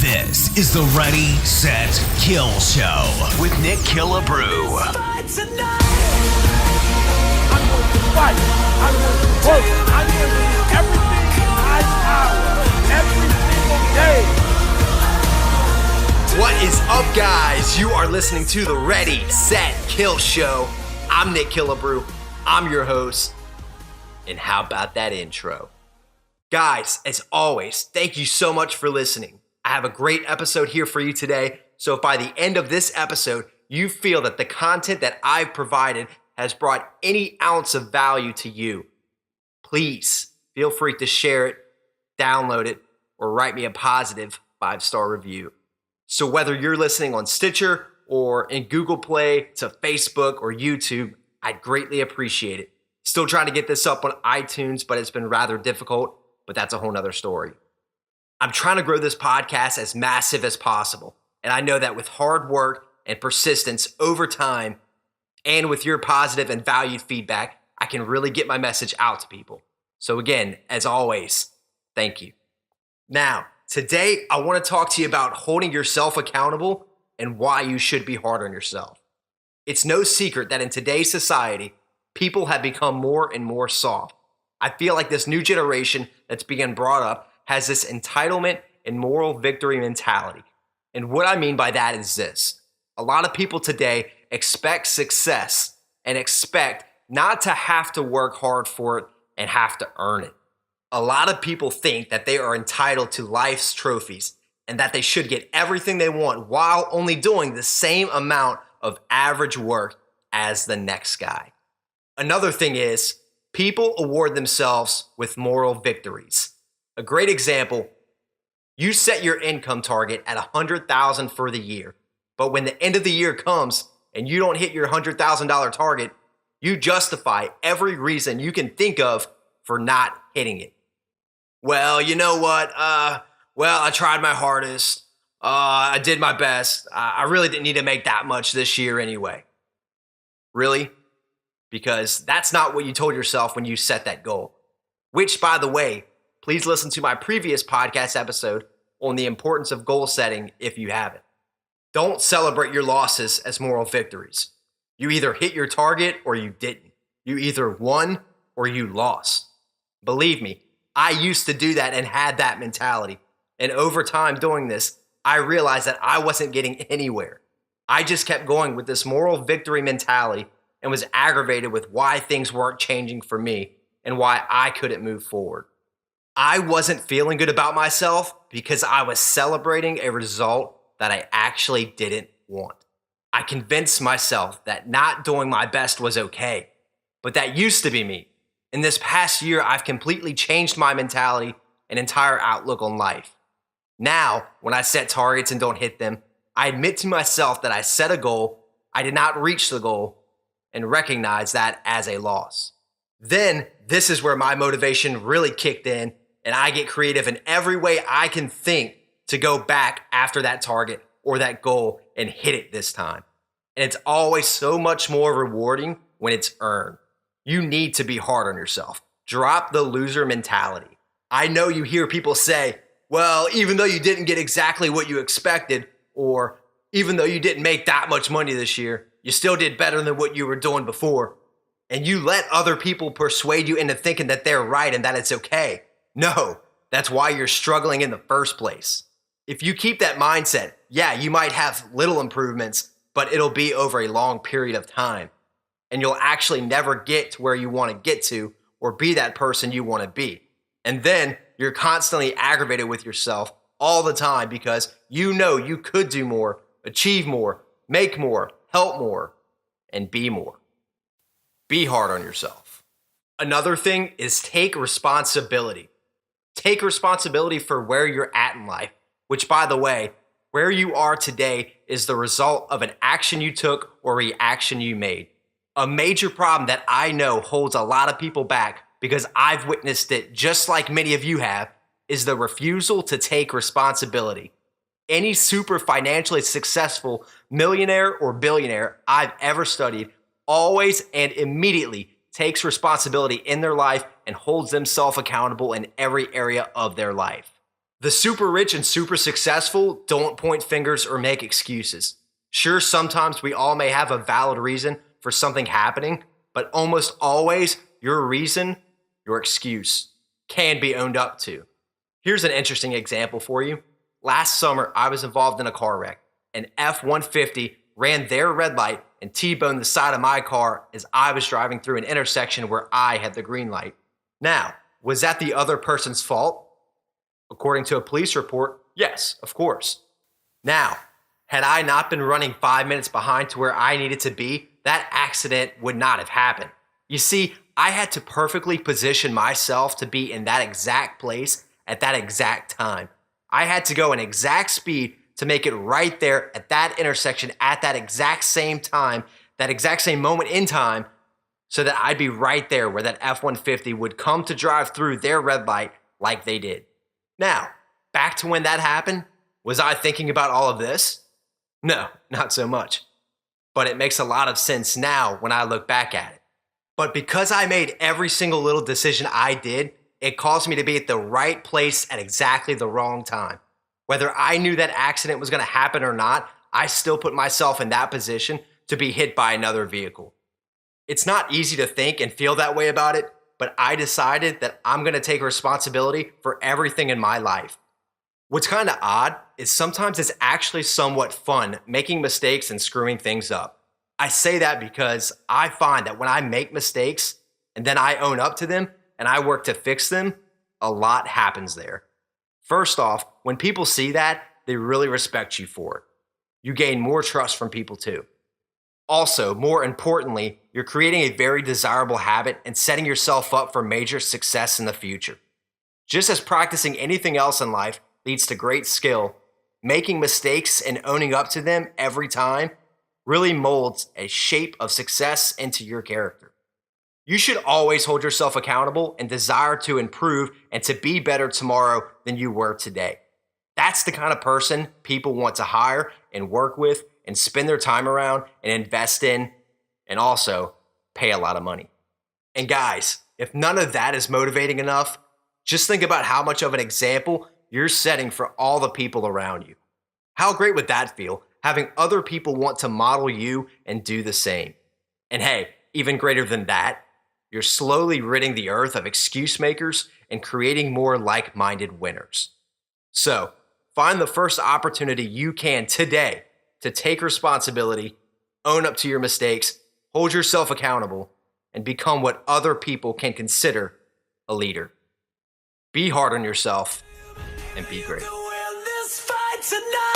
This is the Ready, Set, Kill Show with Nick Killebrew. I'm going to fight. I'm going to work. I'm going to do everything in my power every single day. What is up, guys? You are listening to the Ready, Set, Kill Show. I'm Nick Killebrew. I'm your host. And how about that intro? Guys, as always, thank you so much for listening. I have a great episode here for you today. So if by the end of this episode, you feel that the content that I've provided has brought any ounce of value to you, please feel free to share it, download it, or write me a positive 5-star review. So whether you're listening on Stitcher or in Google Play to Facebook or YouTube, I'd greatly appreciate it. Still trying to get this up on iTunes, but it's been rather difficult, but that's a whole nother story. I'm trying to grow this podcast as massive as possible. And I know that with hard work and persistence over time, and with your positive and valued feedback, I can really get my message out to people. So again, as always, thank you. Now, today I want to talk to you about holding yourself accountable and why you should be hard on yourself. It's no secret that in today's society, people have become more and more soft. I feel like this new generation that's being brought up has this entitlement and moral victory mentality. And what I mean by that is this. A lot of people today expect success and expect not to have to work hard for it and have to earn it. A lot of people think that they are entitled to life's trophies and that they should get everything they want while only doing the same amount of average work as the next guy. Another thing is, people award themselves with moral victories. A great example, you set your income target at $100,000 for the year, but when the end of the year comes and you don't hit your $100,000 target, you justify every reason you can think of for not hitting it. Well, you know what? I tried my hardest. I did my best. I really didn't need to make that much this year anyway. Really? Because that's not what you told yourself when you set that goal. Which, by the way, please listen to my previous podcast episode on the importance of goal setting if you haven't. Don't celebrate your losses as moral victories. You either hit your target or you didn't. You either won or you lost. Believe me, I used to do that and had that mentality. And over time doing this, I realized that I wasn't getting anywhere. I just kept going with this moral victory mentality and was aggravated with why things weren't changing for me and why I couldn't move forward. I wasn't feeling good about myself because I was celebrating a result that I actually didn't want. I convinced myself that not doing my best was okay, but that used to be me. In this past year, I've completely changed my mentality and entire outlook on life. Now, when I set targets and don't hit them, I admit to myself that I set a goal, I did not reach the goal, and recognize that as a loss. Then, this is where my motivation really kicked in, and I get creative in every way I can think to go back after that target or that goal and hit it this time. And it's always so much more rewarding when it's earned. You need to be hard on yourself. Drop the loser mentality. I know you hear people say, well, even though you didn't get exactly what you expected, or even though you didn't make that much money this year, you still did better than what you were doing before. And you let other people persuade you into thinking that they're right and that it's okay. No, that's why you're struggling in the first place. If you keep that mindset, yeah, you might have little improvements, but it'll be over a long period of time. And you'll actually never get to where you want to get to or be that person you want to be. And then you're constantly aggravated with yourself all the time because you know you could do more, achieve more, make more, help more, and be more. Be hard on yourself. Another thing is take responsibility. Take responsibility for where you're at in life, which, by the way, where you are today is the result of an action you took or reaction you made. A major problem that I know holds a lot of people back, because I've witnessed it just like many of you have, is the refusal to take responsibility. Any super financially successful millionaire or billionaire I've ever studied always and immediately takes responsibility in their life and holds themselves accountable in every area of their life. The super rich and super successful don't point fingers or make excuses. Sure, sometimes we all may have a valid reason for something happening, but almost always your reason, your excuse, can be owned up to. Here's an interesting example for you. Last summer, I was involved in a car wreck. An F-150 ran their red light and T-boned the side of my car as I was driving through an intersection where I had the green light. Now, was that the other person's fault? According to a police report, yes, of course. Now, had I not been running 5 minutes behind to where I needed to be, that accident would not have happened. You see, I had to perfectly position myself to be in that exact place at that exact time. I had to go an exact speed to make it right there at that intersection at that exact same time, that exact same moment in time, so that I'd be right there where that F-150 would come to drive through their red light like they did. Now, back to when that happened, was I thinking about all of this? No, not so much. But it makes a lot of sense now when I look back at it. But because I made every single little decision I did, it caused me to be at the right place at exactly the wrong time. Whether I knew that accident was going to happen or not, I still put myself in that position to be hit by another vehicle. It's not easy to think and feel that way about it, but I decided that I'm going to take responsibility for everything in my life. What's kind of odd is sometimes it's actually somewhat fun making mistakes and screwing things up. I say that because I find that when I make mistakes and then I own up to them and I work to fix them, a lot happens there. First off, when people see that, they really respect you for it. You gain more trust from people too. Also, more importantly, you're creating a very desirable habit and setting yourself up for major success in the future. Just as practicing anything else in life leads to great skill, making mistakes and owning up to them every time really molds a shape of success into your character. You should always hold yourself accountable and desire to improve and to be better tomorrow than you were today. That's the kind of person people want to hire and work with and spend their time around and invest in and also pay a lot of money. And guys, if none of that is motivating enough, just think about how much of an example you're setting for all the people around you. How great would that feel, having other people want to model you and do the same? And hey, even greater than that, you're slowly ridding the earth of excuse makers and creating more like-minded winners. So, find the first opportunity you can today to take responsibility, own up to your mistakes, hold yourself accountable, and become what other people can consider a leader. Be hard on yourself and be great. Win this fight tonight.